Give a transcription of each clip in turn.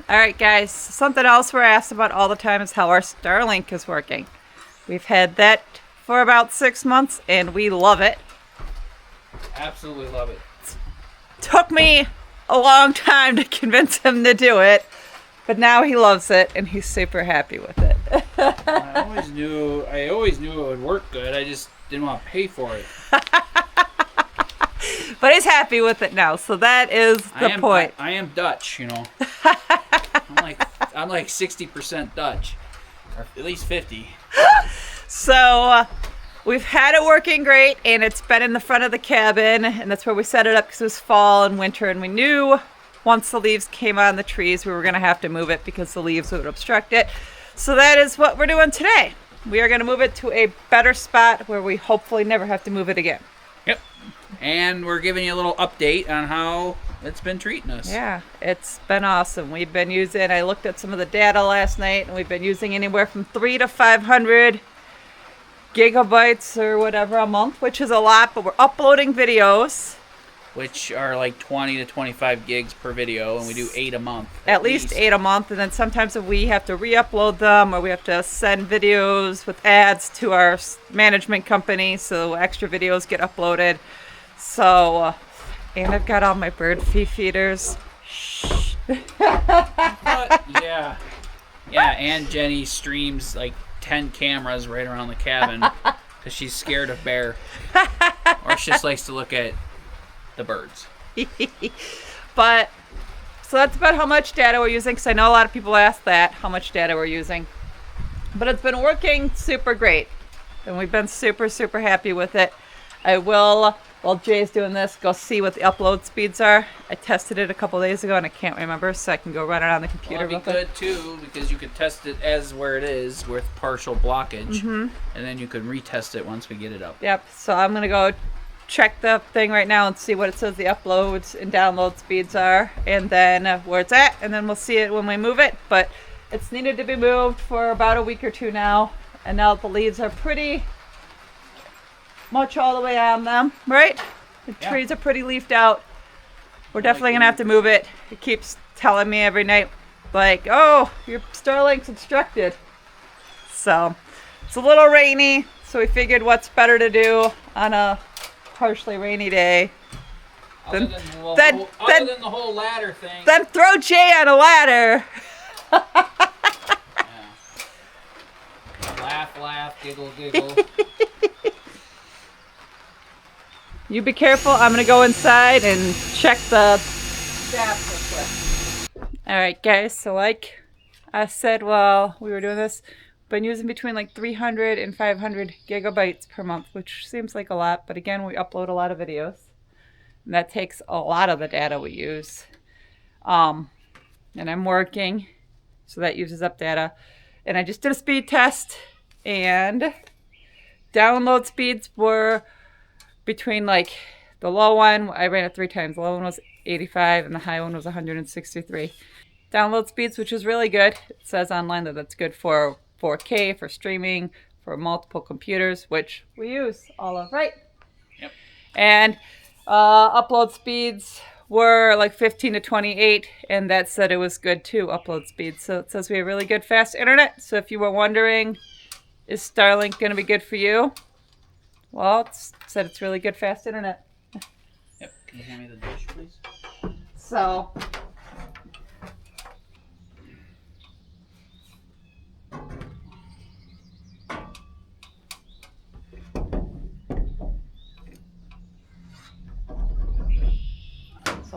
All right, guys, something else we're asked about all the time is how our Starlink is working. We've had that for about 6 months, and we love it. Absolutely love it. Took me a long time to convince him to do it, but now he loves it, and he's super happy with it. I always knew it would work good. I just didn't want to pay for it. But he's happy with it now, so that is the point. I am Dutch, you know. I'm like 60% Dutch, or at least 50. So we've had it working great, and it's been in the front of the cabin, and that's where we set it up because it was fall and winter, and we knew once the leaves came on the trees we were going to have to move it because the leaves would obstruct it. So that is what we're doing today. We are going to move it to a better spot where we hopefully never have to move it again. Yep. And we're giving you a little update on how it's been treating us. Yeah, it's been awesome. We've been using, I looked at some of the data last night, and we've been using anywhere from 300 to 500 gigabytes or whatever a month, which is a lot, but we're uploading videos. Which are like 20 to 25 gigs per video, and we do 8 a month. At least 8 a month, and then sometimes if we have to re-upload them, or we have to send videos with ads to our management company, so extra videos get uploaded. So, and I've got all my bird feeders. Shh. Yeah, and Jenny streams like 10 cameras right around the cabin because she's scared of bear, or she just likes to look at the birds. But so that's about how much data we're using, because I know a lot of people ask that, how much data we're using. But it's been working super great, and we've been super happy with it. I will, while Jay's doing this, go see what the upload speeds are. I tested it a couple days ago and I can't remember, so I can go run it on the computer. Well, it'd be good too, because you could test it as where it is with partial blockage, and then you could retest it once we get it up. Yep, so I'm gonna go check the thing right now and see what it says the uploads and download speeds are, and then where it's at, and then we'll see it when we move it. But it's needed to be moved for about a week or two now, and now the leaves are pretty much all the way on them, right? The trees are pretty leafed out. We're definitely gonna have to move it. It keeps telling me every night, like, oh, your Starlink's obstructed. So it's a little rainy, so we figured what's better to do on a partially rainy day Other than the whole ladder thing. Then throw Jay on a ladder. Yeah. Laugh, giggle. You be careful. I'm gonna go inside and check the staff real quick. All right, guys. So like I said while we were doing this, been using between like 300 and 500 gigabytes per month, which seems like a lot, but again, we upload a lot of videos, and that takes a lot of the data we use. And I'm working, so that uses up data. And I just did a speed test, and download speeds were between, like, the low one, I ran it 3 times. The low one was 85, and the high one was 163. Download speeds, which is really good. It says online that that's good for 4K, for streaming, for multiple computers, which we use all of, right? Yep. And upload speeds were like 15 to 28, and that said it was good too, upload speed. So it says we have really good fast internet. So if you were wondering, is Starlink going to be good for you? Well, it said it's really good fast internet. Yep. Can you hand me the dish, please? So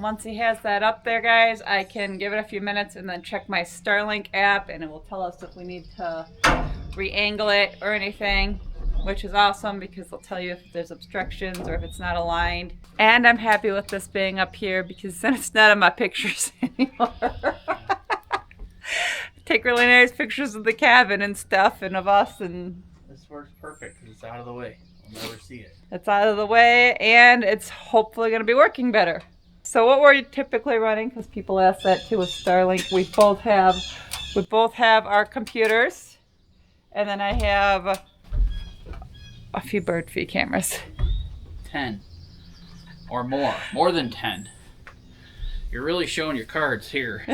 once he has that up there, guys, I can give it a few minutes and then check my Starlink app, and it will tell us if we need to re-angle it or anything, which is awesome because it'll tell you if there's obstructions or if it's not aligned. And I'm happy with this being up here because then it's not in my pictures anymore. Take really nice pictures of the cabin and stuff and of us, and this works perfect because it's out of the way. We'll never see it. It's out of the way, and it's hopefully going to be working better. So what we're typically running, because people ask that too with Starlink, we both have our computers, and then I have a few bird feed cameras. 10 or more than 10. You're really showing your cards here.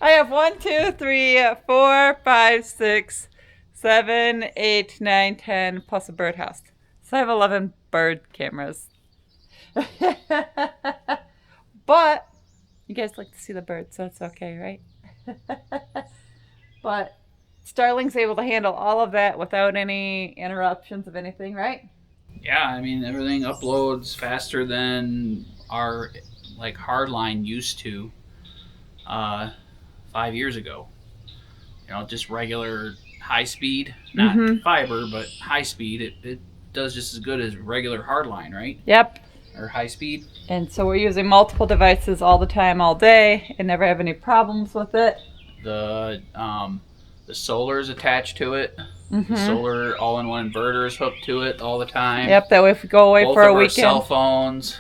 I have 1, 2, 3, 4, 5, 6, 7, 8, 9, 10, plus a birdhouse. So I have 11 bird cameras. But you guys like to see the birds, so it's okay, right? But Starlink's able to handle all of that without any interruptions of anything, right? Yeah, I mean everything uploads faster than our like hardline used to 5 years ago. You know, just regular high speed, not fiber, but high speed. It does just as good as regular hardline, right? Yep. Or high speed. And so we're using multiple devices all the time, all day, and never have any problems with it. The solar is attached to it. The solar all-in-one inverter is hooked to it all the time. Yep, that way if we go away Both for a of our weekend. cell phones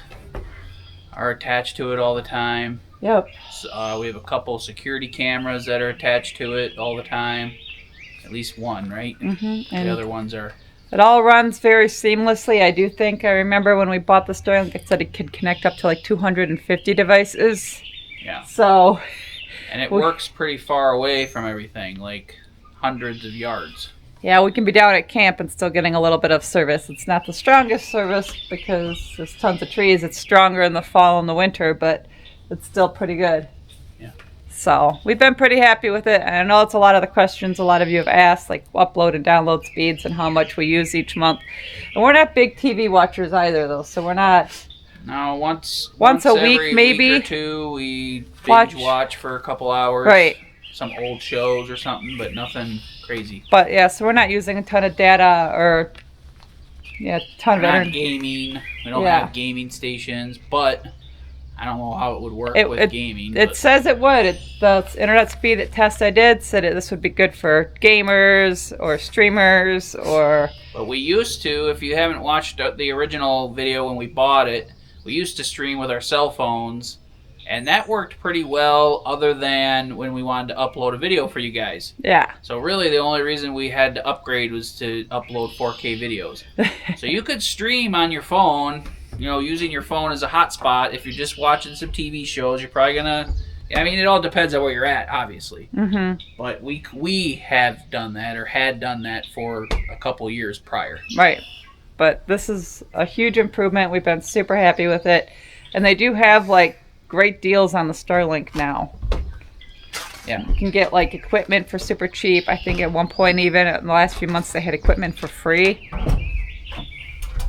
are attached to it all the time. Yep. So, we have a couple security cameras that are attached to it all the time. At least one, right? And the other ones are... It all runs very seamlessly. I do think, I remember when we bought the Starlink, it said it could connect up to like 250 devices. Yeah. So... And it works pretty far away from everything, like hundreds of yards. Yeah, we can be down at camp and still getting a little bit of service. It's not the strongest service because there's tons of trees. It's stronger in the fall and the winter, but it's still pretty good. Yeah. So we've been pretty happy with it. And I know it's a lot of the questions a lot of you have asked, like upload and download speeds and how much we use each month. And we're not big TV watchers either, though, so we're not... No, once a week, every maybe. Week or two, we binge watch for a couple hours. Right. Some old shows or something, but nothing crazy. But yeah, so we're not using a ton of data or a ton of We're not internet. gaming. We don't have gaming stations, but I don't know how it would work with gaming. It says it would. The internet speed test I did said this would be good for gamers or streamers or... But we used to, if you haven't watched the original video when we bought it, we used to stream with our cell phones, and that worked pretty well other than when we wanted to upload a video for you guys. Yeah. So really the only reason we had to upgrade was to upload 4K videos. So you could stream on your phone, you know, using your phone as a hotspot. If you're just watching some TV shows, you're probably going to... I mean, it all depends on where you're at, obviously. But we have done that or had done that for a couple years prior. Right. But this is a huge improvement. We've been super happy with it. And they do have, like, great deals on the Starlink now. Yeah. You can get, like, equipment for super cheap. I think at one point, even in the last few months, they had equipment for free,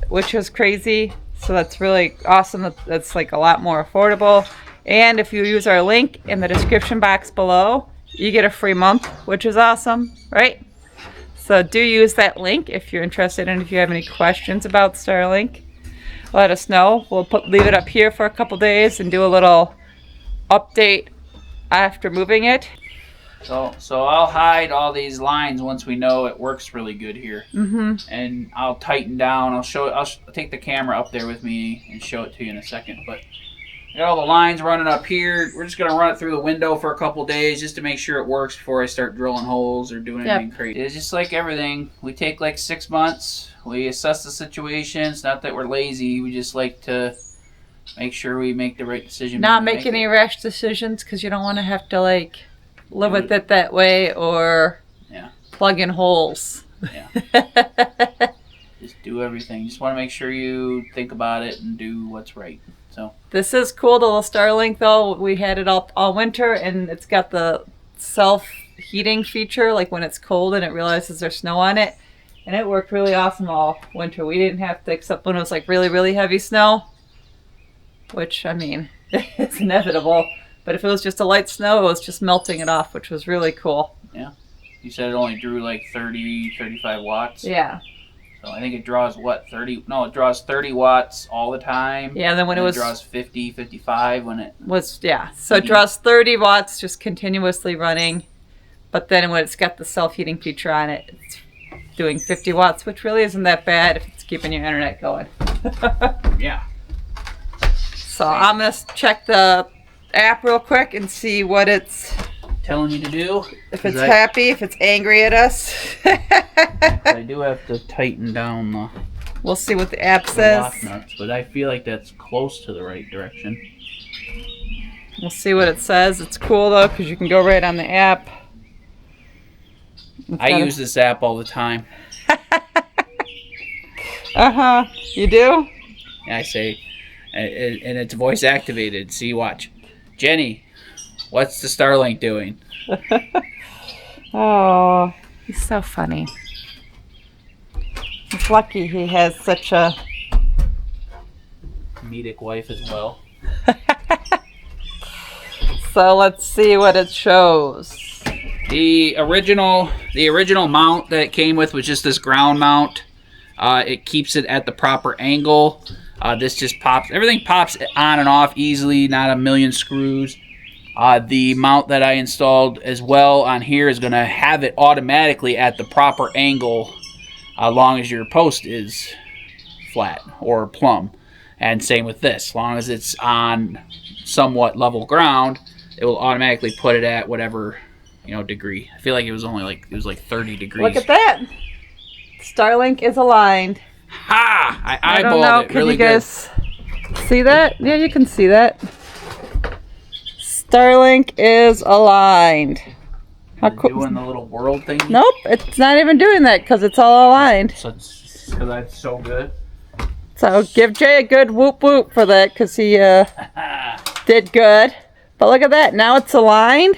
which is crazy. So that's really awesome. That's, like, a lot more affordable. And if you use our link in the description box below, you get a free month, which is awesome, right? So do use that link if you're interested, and if you have any questions about Starlink, let us know. We'll leave it up here for a couple days and do a little update after moving it. So I'll hide all these lines once we know it works really good here, and I'll tighten down. I'll take the camera up there with me and show it to you in a second. But I got all the lines running up here. We're just going to run it through the window for a couple days just to make sure it works before I start drilling holes or doing anything crazy. It's just like everything. We take like 6 months. We assess the situation. It's not that we're lazy. We just like to make sure we make the right decision. Not make any rash decisions because you don't want to have to like live with it that way or plug in holes. Yeah. Just do everything. Just want to make sure you think about it and do what's right. So this is cool, the little Starlink though. We had it all winter, and it's got the self-heating feature, like when it's cold and it realizes there's snow on it. And it worked really awesome all winter. We didn't have to, except when it was like really, really heavy snow, which, I mean, it's inevitable. But if it was just a light snow, it was just melting it off, which was really cool. Yeah. You said it only drew like 30, 35 watts? Yeah. So I think it draws what, 30? No, it draws 30 watts all the time. Yeah, and then when it draws 50, 55 when it was, so it draws 30 watts just continuously running. But then when it's got the self-heating feature on it, it's doing 50 watts, which really isn't that bad if it's keeping your internet going. Yeah. So I'm going to check the app real quick and see what it's telling you to do. If it's happy, if it's angry at us. I do have to tighten down the... We'll see what the app says. Lock nuts, but I feel like that's close to the right direction. We'll see what it says. It's cool though because you can go right on the app. I use this app all the time. You do? And I say, and it's voice activated. See, watch. Jenny, what's the Starlink doing? Oh, he's so funny. He's lucky he has such a comedic wife as well. So let's see what it shows. The original mount that it came with was just this ground mount. It keeps it at the proper angle. This just pops. Everything pops on and off easily, not a million screws. The mount that I installed as well on here is going to have it automatically at the proper angle as long as your post is flat or plumb. And same with this. As long as it's on somewhat level ground, it will automatically put it at whatever, degree. I feel like it was only like 30 degrees. Look at that. Starlink is aligned. Ha! I don't know. eyeballed it Can really you guys see that? Yeah, you can see that. Starlink is aligned. How good. cool. Doing the little world thing. Nope, it's not even doing that because it's all aligned. So it's because that's so good. So give Jay a good whoop whoop for that because he did good. But look at that. Now it's aligned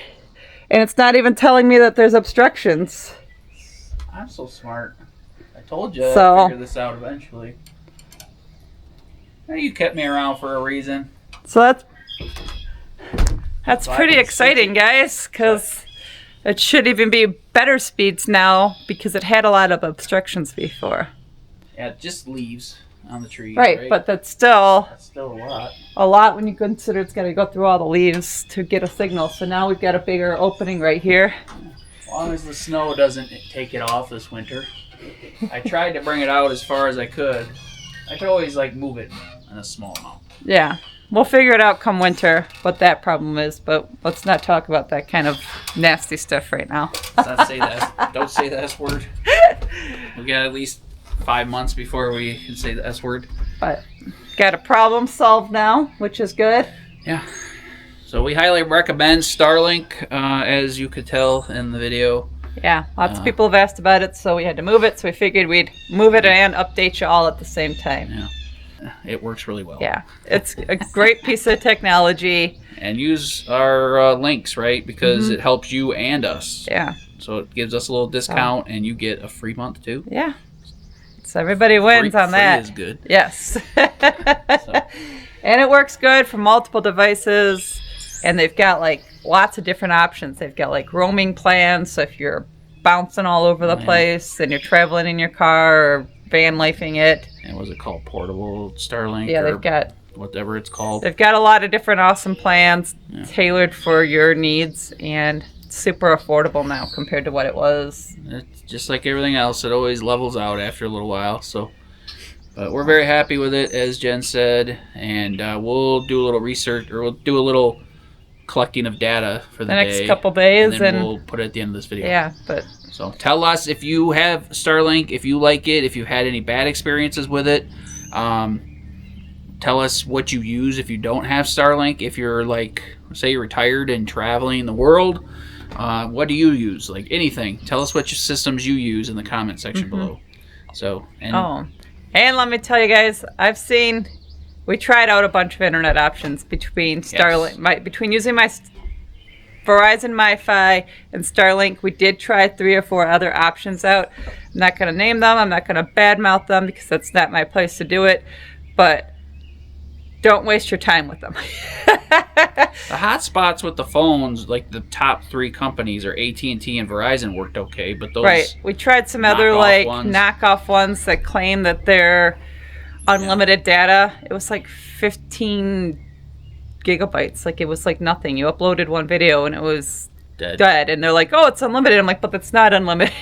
and it's not even telling me that there's obstructions. I'm so smart. I told you So, I'd figure this out eventually. You kept me around for a reason. So that's pretty exciting, guys, because it should even be better speeds now because it had a lot of obstructions before. Yeah, just leaves on the trees. Right, but that's still a lot. A lot when you consider it's got to go through all the leaves to get a signal. So now we've got a bigger opening right here. As long as the snow doesn't take it off this winter. I tried to bring it out as far as I could. I could always move it in a small amount. Yeah, we'll figure it out come winter what that problem is, but let's not talk about that kind of nasty stuff right now. Let's say that. Don't say the S word. We got at least 5 months before we can say the S word. But got a problem solved now, which is good. Yeah. So we highly recommend Starlink, as you could tell in the video. Yeah, lots of people have asked about it, so we had to move it. So we figured we'd move it and update you all at the same time. Yeah, it works really well. Yeah, it's a great piece of technology. And use our links, right? Because it helps you and us. Yeah. So it gives us a little discount, and you get a free month too. Yeah. So everybody wins on that. Free is good. Yes. And it works good for multiple devices. And they've got lots of different options. They've got roaming plans. So if you're bouncing all over the place and you're traveling in your car or van lifing it. And what's it called? Portable Starlink? Yeah, or they've got whatever it's called. They've got a lot of different awesome plans tailored for your needs and super affordable now compared to what it was. It's just like everything else. It always levels out after a little while. So, but we're very happy with it, as Jen said. And we'll do a little research, or we'll do a little collecting of data for the next day, couple days, and then we'll put it at the end of this video. Yeah, but so tell us if you have Starlink, if you like it, if you had any bad experiences with it. Tell us what you use if you don't have Starlink. If you're say you're retired and traveling the world, what do you use? Anything. Tell us what systems you use in the comment section below. So and let me tell you guys, we tried out a bunch of internet options between Starlink, between using my Verizon MiFi and Starlink. We did try 3 or 4 other options out. I'm not going to name them. I'm not going to badmouth them because that's not my place to do it. But don't waste your time with them. the hotspots with the phones, the top 3 companies are AT&T and Verizon, worked okay, but those right. We tried some other knockoff ones that claim that they're unlimited data. It was 15 gigabytes. It was nothing. You uploaded one video and it was dead. And they're oh, it's unlimited. I'm but that's not unlimited.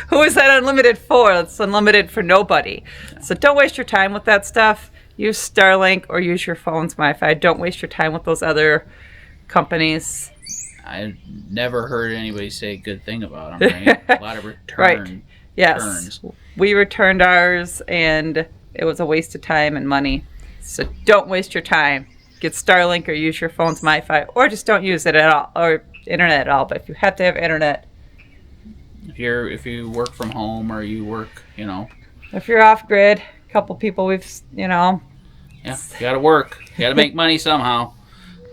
Who is that unlimited for? It's unlimited for nobody. Yeah. So don't waste your time with that stuff. Use Starlink or use your phone's MiFi. Don't waste your time with those other companies. I've never heard anybody say a good thing about them. Right? A lot of returns. Yes. We returned ours and it was a waste of time and money. So don't waste your time. get Starlink or use your phone's Wi-Fi, or just don't use it at all, or internet at all. But if you have to have internet, if you work from home or you work, you know, if you're off grid, a couple people you know. Yeah, you gotta work. You gotta make money somehow.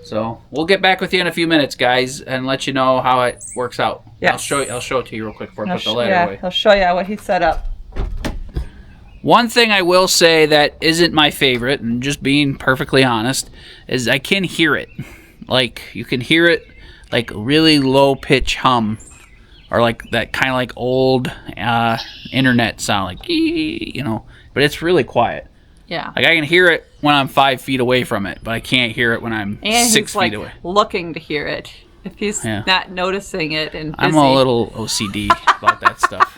So we'll get back with you in a few minutes, guys, and let you know how it works out. Yeah. I'll show it to you real quick before I put the ladder away. He'll show you what he set up. One thing I will say that isn't my favorite, and just being perfectly honest, is I can hear it. Like, you can hear it like really low pitch hum, or like that kind of like old internet sound, like, you know, but it's really quiet. Yeah. Like, I can hear it when I'm 5 feet away from it, but I can't hear it when I'm 6 feet away. Looking to hear it. If he's not noticing it and busy. I'm a little OCD about that stuff.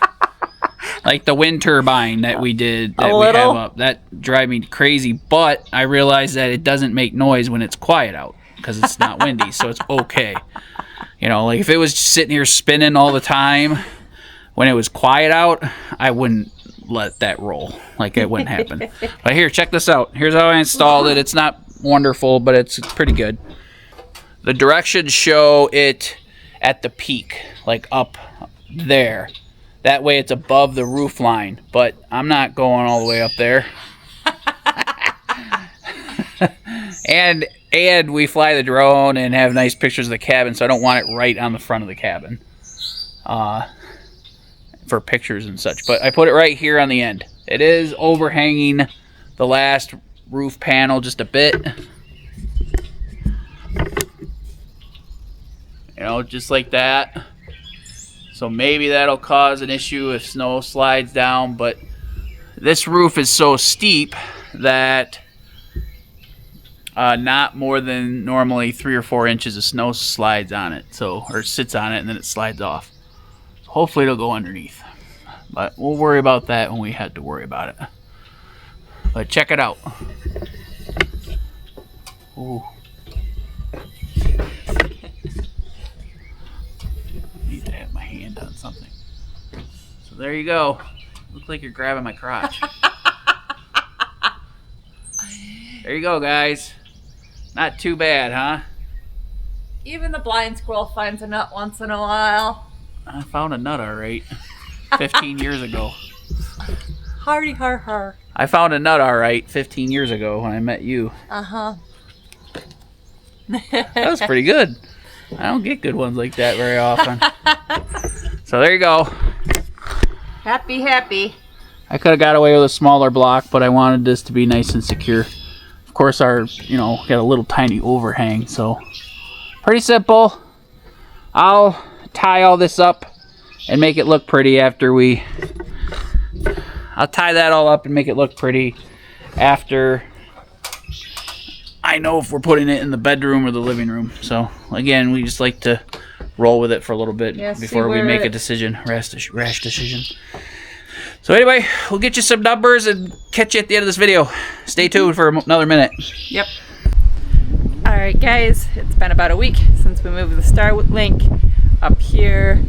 Like the wind turbine that we did, that we have up, that drives me crazy. But I realize that it doesn't make noise when it's quiet out because it's not windy, so it's okay. You know, like if it was sitting here spinning all the time when it was quiet out, I wouldn't let that roll. Like it wouldn't happen. But here, check this out. Here's how I installed it. It's not wonderful, but it's pretty good. The directions show it at the peak, like up there. That way it's above the roof line, but I'm not going all the way up there. and we fly the drone and have nice pictures of the cabin, so I don't want it right on the front of the cabin for pictures and such. But I put it right here on the end. It is overhanging the last roof panel just a bit. You know, just like that. So maybe that'll cause an issue if snow slides down, but this roof is so steep that not more than normally 3 or 4 inches of snow slides on it, or sits on it, and then it slides off. So hopefully it'll go underneath, but we'll worry about that when we have to worry about it. But check it out. Ooh. Need to have my hand on something. So there you go. Looks like you're grabbing my crotch. There you go, guys. Not too bad, huh? Even the blind squirrel finds a nut once in a while. I found a nut, all right. 15 years ago. Hardy har har. I found a nut, all right, 15 years ago when I met you. Uh-huh. That was pretty good. I don't get good ones like that very often. So there you go. Happy, happy. I could have got away with a smaller block, but I wanted this to be nice and secure. Of course, our, got a little tiny overhang, so pretty simple. I'll tie all this up and make it look pretty after I'll tie that all up and make it look pretty after I know if we're putting it in the bedroom or the living room. So again, we just like to roll with it for a little bit before we make a decision, rash decision. So anyway, we'll get you some numbers and catch you at the end of this video. Stay tuned for another minute. Yep. All right, guys, it's been about a week since we moved the Starlink up here.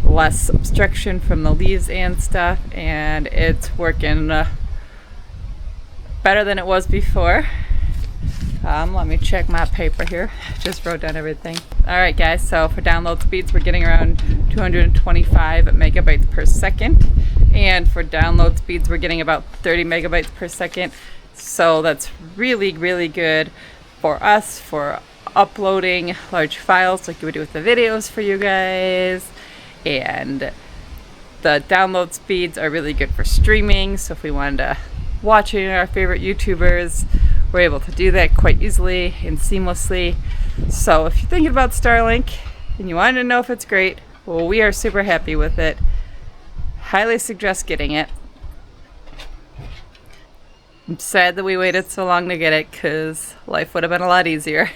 Less obstruction from the leaves and stuff, and it's working better than it was before. Let me check my paper here. Just wrote down everything. All right, guys, so for download speeds, we're getting around 225 megabytes per second. And for download speeds, we're getting about 30 megabytes per second. So that's really, really good for us for uploading large files like you would do with the videos for you guys. And the download speeds are really good for streaming. So if we wanted to watch any of our favorite YouTubers, we're able to do that quite easily and seamlessly. So if you're thinking about Starlink and you want to know if it's great, well, we are super happy with it. Highly suggest getting it. I'm sad that we waited so long to get it because life would have been a lot easier.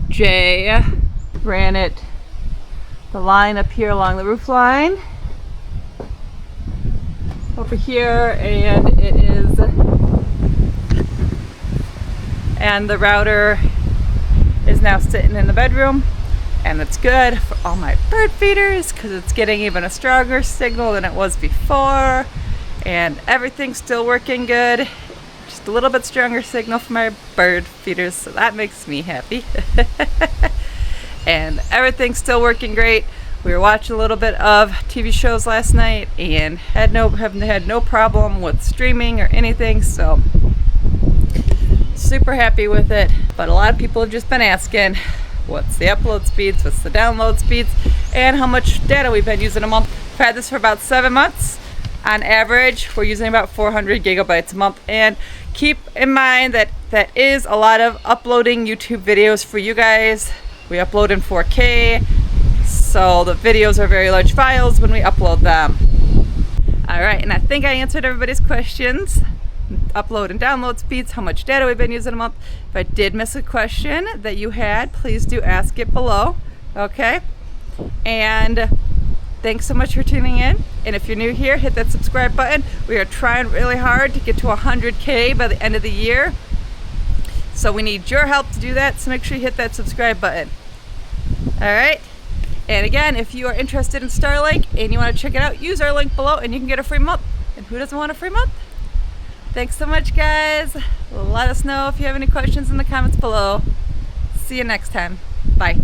Jay ran the line up here along the roof line over here, and the router is now sitting in the bedroom, and it's good for all my bird feeders because it's getting even a stronger signal than it was before, and everything's still working good. Just just a little bit stronger signal from our bird feeders, so that makes me happy. And everything's still working great. We were watching a little bit of TV shows last night and haven't had no problem with streaming or anything, so super happy with it. But a lot of people have just been asking, what's the upload speeds, what's the download speeds, and how much data we've been using a month. I've had this for about 7 months. On average, we're using about 400 gigabytes a month. And keep in mind that that is a lot of uploading YouTube videos for you guys. We upload in 4K, so the videos are very large files when we upload them. Alright, and I think I answered everybody's questions. Upload and download speeds, how much data we've been using a month. If I did miss a question that you had, please do ask it below. Okay? And thanks so much for tuning in. And if you're new here, hit that subscribe button. We are trying really hard to get to 100K by the end of the year. So we need your help to do that, so make sure you hit that subscribe button. Alright? And again, if you are interested in Starlink and you want to check it out, use our link below and you can get a free month. And who doesn't want a free month? Thanks so much, guys. Let us know if you have any questions in the comments below. See you next time. Bye.